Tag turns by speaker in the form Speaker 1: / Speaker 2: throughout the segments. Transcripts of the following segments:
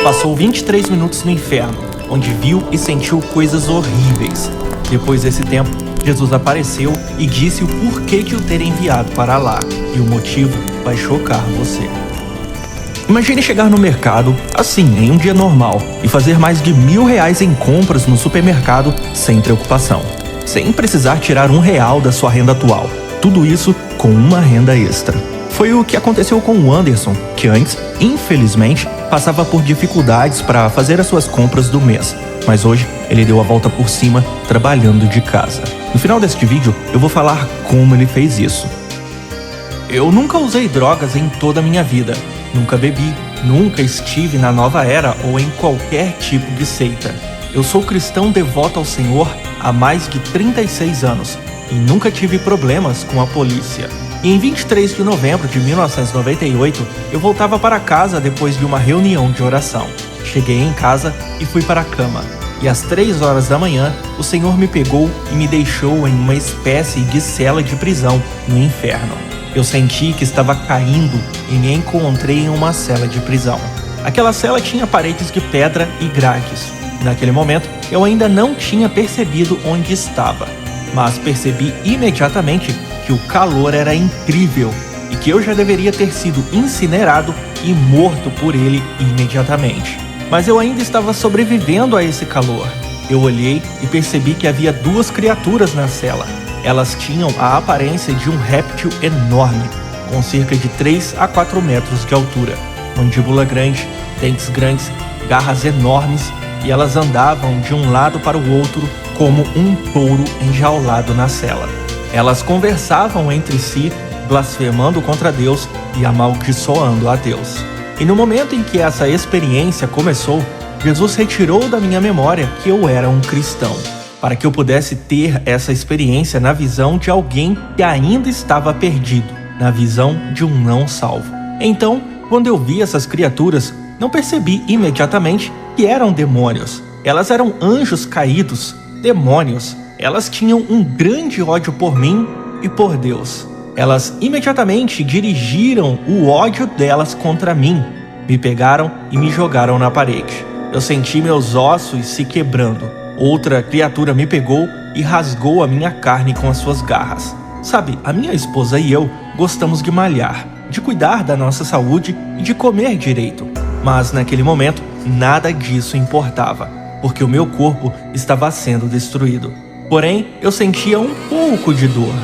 Speaker 1: Passou 23 minutos no inferno, onde viu e sentiu coisas horríveis. Depois desse tempo, Jesus apareceu e disse o porquê de o ter enviado para lá, e o motivo vai chocar você. Imagine chegar no mercado, assim, em um dia normal, e fazer mais de R$1.000 em compras no supermercado sem preocupação, sem precisar tirar R$1 da sua renda atual. Tudo isso com uma renda extra. Foi o que aconteceu com o Anderson, que antes, infelizmente, passava por dificuldades para fazer as suas compras do mês. Mas hoje, ele deu a volta por cima, trabalhando de casa. No final deste vídeo, eu vou falar como ele fez isso. Eu nunca usei drogas em toda a minha vida. Nunca bebi, nunca estive na nova era ou em qualquer tipo de seita. Eu sou cristão devoto ao Senhor há mais de 36 anos e nunca tive problemas com a polícia. E em 23 de novembro de 1998, eu voltava para casa depois de uma reunião de oração. Cheguei em casa e fui para a cama. E às 3 horas da manhã, o Senhor me pegou e me deixou em uma espécie de cela de prisão no inferno. Eu senti que estava caindo e me encontrei em uma cela de prisão. Aquela cela tinha paredes de pedra e grades. Naquele momento, eu ainda não tinha percebido onde estava, mas percebi imediatamente que o calor era incrível e que eu já deveria ter sido incinerado e morto por ele imediatamente. Mas eu ainda estava sobrevivendo a esse calor. Eu olhei e percebi que havia 2 criaturas na cela. Elas tinham a aparência de um réptil enorme, com cerca de 3 a 4 metros de altura, mandíbula grande, dentes grandes, garras enormes, e elas andavam de um lado para o outro como um touro enjaulado na cela. Elas conversavam entre si, blasfemando contra Deus e amaldiçoando a Deus. E no momento em que essa experiência começou, Jesus retirou da minha memória que eu era um cristão, para que eu pudesse ter essa experiência na visão de alguém que ainda estava perdido, na visão de um não salvo. Então, quando eu vi essas criaturas, não percebi imediatamente que eram demônios. Elas eram anjos caídos, demônios. Elas tinham um grande ódio por mim e por Deus. Elas imediatamente dirigiram o ódio delas contra mim. Me pegaram e me jogaram na parede. Eu senti meus ossos se quebrando. Outra criatura me pegou e rasgou a minha carne com as suas garras. Sabe, a minha esposa e eu gostamos de malhar, de cuidar da nossa saúde e de comer direito. Mas naquele momento, nada disso importava, porque o meu corpo estava sendo destruído. Porém, eu sentia um pouco de dor.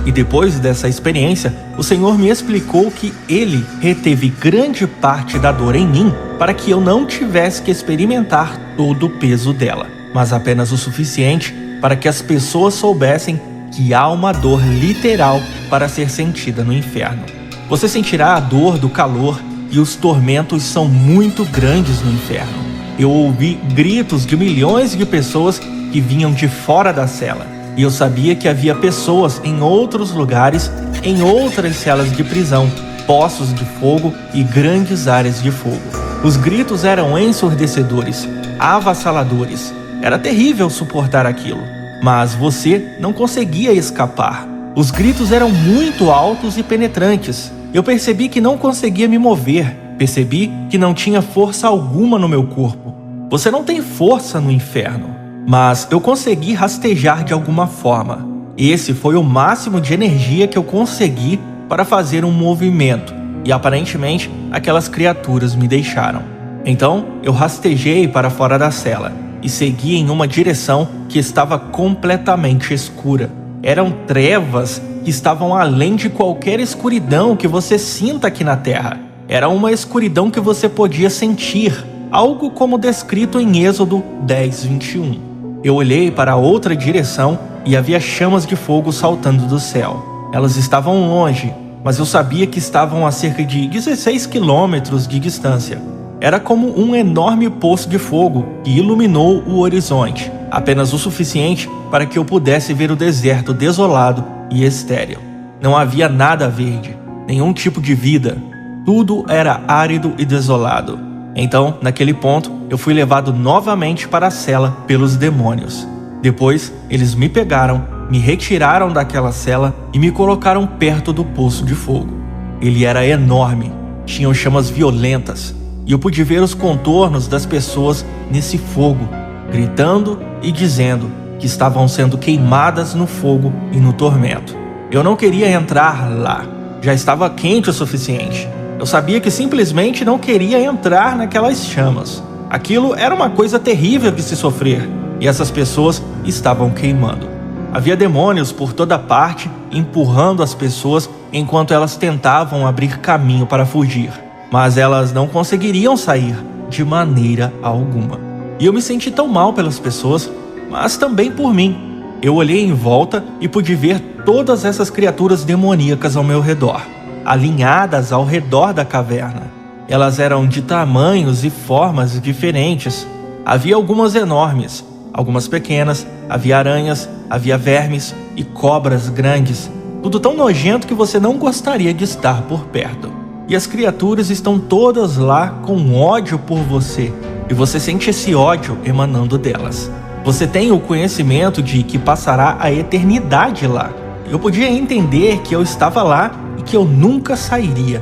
Speaker 1: E depois dessa experiência, o Senhor me explicou que Ele reteve grande parte da dor em mim para que eu não tivesse que experimentar todo o peso dela, mas apenas o suficiente para que as pessoas soubessem que há uma dor literal para ser sentida no inferno. Você sentirá a dor do calor e os tormentos são muito grandes no inferno. Eu ouvi gritos de milhões de pessoas que vinham de fora da cela. E eu sabia que havia pessoas em outros lugares, em outras celas de prisão, poços de fogo e grandes áreas de fogo. Os gritos eram ensurdecedores, avassaladores. Era terrível suportar aquilo, mas você não conseguia escapar. Os gritos eram muito altos e penetrantes. Eu percebi que não conseguia me mover. Percebi que não tinha força alguma no meu corpo. Você não tem força no inferno. Mas eu consegui rastejar de alguma forma. Esse foi o máximo de energia que eu consegui para fazer um movimento. E aparentemente, aquelas criaturas me deixaram. Então, eu rastejei para fora da cela e segui em uma direção que estava completamente escura. Eram trevas que estavam além de qualquer escuridão que você sinta aqui na Terra. Era uma escuridão que você podia sentir, algo como descrito em Êxodo 10:21. Eu olhei para outra direção e havia chamas de fogo saltando do céu. Elas estavam longe, mas eu sabia que estavam a cerca de 16 quilômetros de distância. Era como um enorme poço de fogo que iluminou o horizonte, apenas o suficiente para que eu pudesse ver o deserto desolado e estéril. Não havia nada verde, nenhum tipo de vida. Tudo era árido e desolado. Então, naquele ponto, eu fui levado novamente para a cela pelos demônios. Depois, eles me pegaram, me retiraram daquela cela e me colocaram perto do poço de fogo. Ele era enorme, tinha chamas violentas. e eu pude ver os contornos das pessoas nesse fogo, gritando e dizendo que estavam sendo queimadas no fogo e no tormento. Eu não queria entrar lá, já estava quente o suficiente. Eu sabia que simplesmente não queria entrar naquelas chamas. Aquilo era uma coisa terrível de se sofrer, e essas pessoas estavam queimando. Havia demônios por toda parte empurrando as pessoas enquanto elas tentavam abrir caminho para fugir, mas elas não conseguiriam sair de maneira alguma. E eu me senti tão mal pelas pessoas, mas também por mim. Eu olhei em volta e pude ver todas essas criaturas demoníacas ao meu redor, alinhadas ao redor da caverna. Elas eram de tamanhos e formas diferentes. Havia algumas enormes, algumas pequenas, havia aranhas, havia vermes e cobras grandes. Tudo tão nojento que você não gostaria de estar por perto. E as criaturas estão todas lá com ódio por você, e você sente esse ódio emanando delas. Você tem o conhecimento de que passará a eternidade lá. Eu podia entender que eu estava lá e que eu nunca sairia.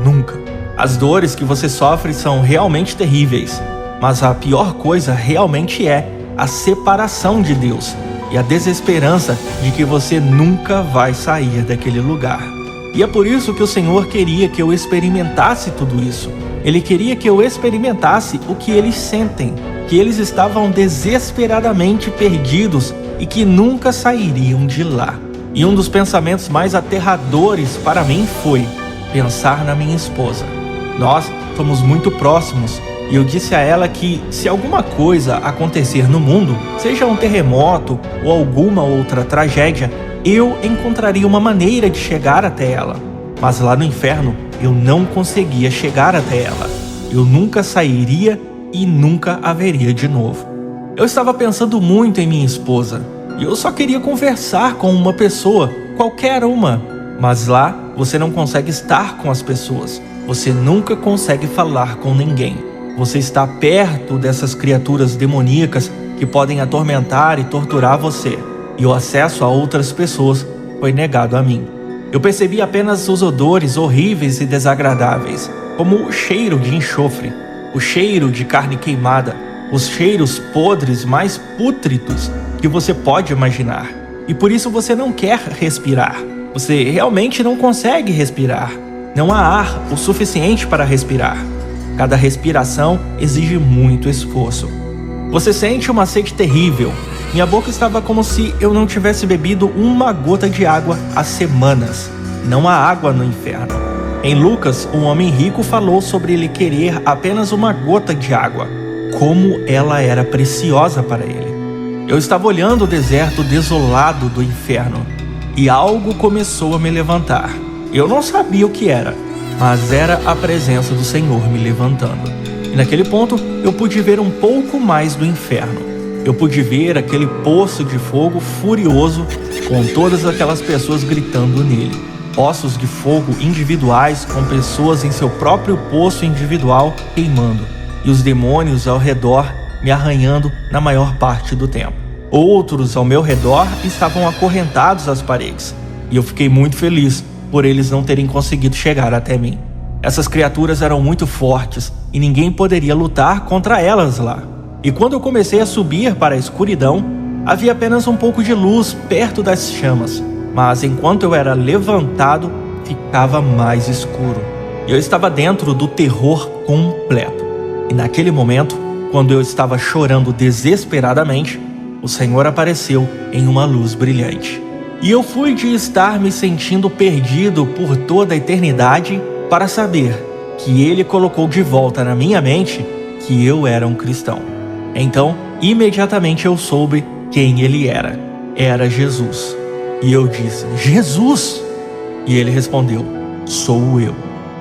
Speaker 1: Nunca. As dores que você sofre são realmente terríveis, mas a pior coisa realmente é a separação de Deus e a desesperança de que você nunca vai sair daquele lugar. E é por isso que o Senhor queria que eu experimentasse tudo isso. Ele queria que eu experimentasse o que eles sentem, que eles estavam desesperadamente perdidos e que nunca sairiam de lá. E um dos pensamentos mais aterradores para mim foi pensar na minha esposa. Nós somos muito próximos e eu disse a ela que se alguma coisa acontecer no mundo, seja um terremoto ou alguma outra tragédia, eu encontraria uma maneira de chegar até ela. Mas lá no inferno, eu não conseguia chegar até ela. Eu nunca sairia e nunca a veria de novo. Eu estava pensando muito em minha esposa e eu só queria conversar com uma pessoa, qualquer uma. Mas lá, você não consegue estar com as pessoas. Você nunca consegue falar com ninguém. Você está perto dessas criaturas demoníacas que podem atormentar e torturar você. E o acesso a outras pessoas foi negado a mim. Eu percebi apenas os odores horríveis e desagradáveis, como o cheiro de enxofre, o cheiro de carne queimada, os cheiros podres mais pútridos que você pode imaginar. E por isso você não quer respirar. Você realmente não consegue respirar. Não há ar o suficiente para respirar. Cada respiração exige muito esforço. Você sente uma sede terrível. Minha boca estava como se eu não tivesse bebido uma gota de água há semanas. Não há água no inferno. Em Lucas, um homem rico falou sobre ele querer apenas uma gota de água. Como ela era preciosa para ele. Eu estava olhando o deserto desolado do inferno e algo começou a me levantar. Eu não sabia o que era, mas era a presença do Senhor me levantando. E naquele ponto, eu pude ver um pouco mais do inferno. Eu pude ver aquele poço de fogo furioso com todas aquelas pessoas gritando nele. Poços de fogo individuais com pessoas em seu próprio poço individual queimando. E os demônios ao redor me arranhando na maior parte do tempo. Outros ao meu redor estavam acorrentados às paredes. E eu fiquei muito feliz por eles não terem conseguido chegar até mim. Essas criaturas eram muito fortes e ninguém poderia lutar contra elas lá. E quando eu comecei a subir para a escuridão, havia apenas um pouco de luz perto das chamas, mas enquanto eu era levantado, ficava mais escuro. Eu estava dentro do terror completo. E naquele momento, quando eu estava chorando desesperadamente, o Senhor apareceu em uma luz brilhante. E eu fui de estar me sentindo perdido por toda a eternidade para saber que Ele colocou de volta na minha mente que eu era um cristão. Então, imediatamente eu soube quem Ele era. Era Jesus. E eu disse, Jesus! E Ele respondeu, sou eu.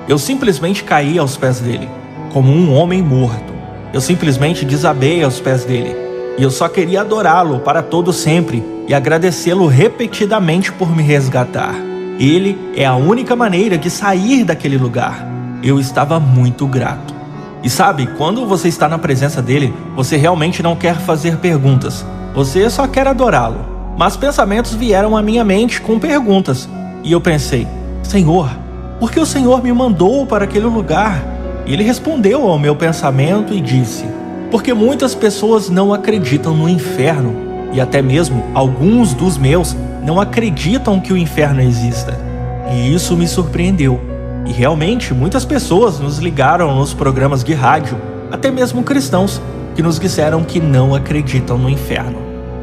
Speaker 1: Eu simplesmente caí aos pés dele, como um homem morto. Eu simplesmente desabei aos pés dele. E eu só queria adorá-lo para todo sempre e agradecê-lo repetidamente por me resgatar. Ele é a única maneira de sair daquele lugar. Eu estava muito grato. E sabe, quando você está na presença dele, você realmente não quer fazer perguntas. Você só quer adorá-lo. Mas pensamentos vieram à minha mente com perguntas. E eu pensei, Senhor, por que o Senhor me mandou para aquele lugar? E ele respondeu ao meu pensamento e disse: porque muitas pessoas não acreditam no inferno, e até mesmo alguns dos meus não acreditam que o inferno exista. E isso me surpreendeu. E realmente muitas pessoas nos ligaram nos programas de rádio, até mesmo cristãos, que nos disseram que não acreditam no inferno.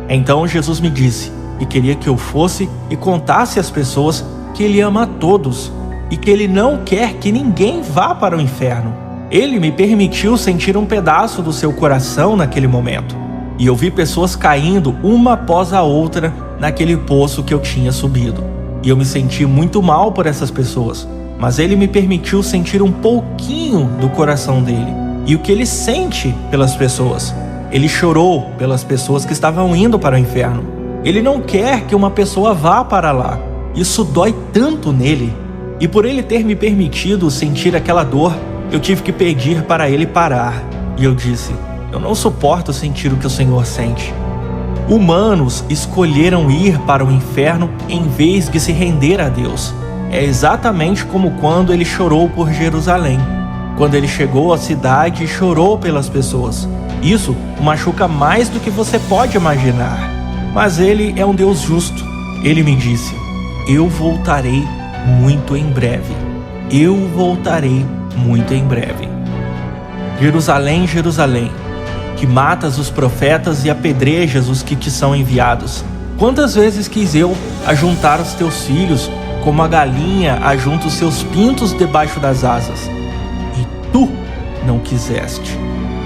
Speaker 1: Então Jesus me disse que queria que eu fosse e contasse às pessoas que Ele ama a todos e que Ele não quer que ninguém vá para o inferno. Ele me permitiu sentir um pedaço do seu coração naquele momento. E eu vi pessoas caindo uma após a outra naquele poço que eu tinha subido. E eu me senti muito mal por essas pessoas. Mas Ele me permitiu sentir um pouquinho do coração dele. E o que Ele sente pelas pessoas. Ele chorou pelas pessoas que estavam indo para o inferno. Ele não quer que uma pessoa vá para lá. Isso dói tanto nele. E por Ele ter me permitido sentir aquela dor, eu tive que pedir para Ele parar. E eu disse: eu não suporto sentir o que o Senhor sente. Humanos escolheram ir para o inferno em vez de se render a Deus. É exatamente como quando Ele chorou por Jerusalém. Quando Ele chegou à cidade e chorou pelas pessoas. Isso machuca mais do que você pode imaginar. Mas Ele é um Deus justo. Ele me disse: eu voltarei muito em breve. Eu voltarei muito em breve. Jerusalém, Jerusalém, que matas os profetas e apedrejas os que te são enviados. Quantas vezes quis eu ajuntar os teus filhos, como a galinha ajunta os seus pintos debaixo das asas, e tu não quiseste.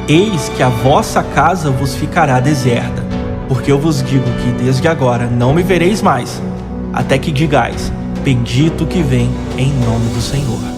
Speaker 1: Eis que a vossa casa vos ficará deserta, porque eu vos digo que desde agora não me vereis mais, até que digais: bendito que vem em nome do Senhor.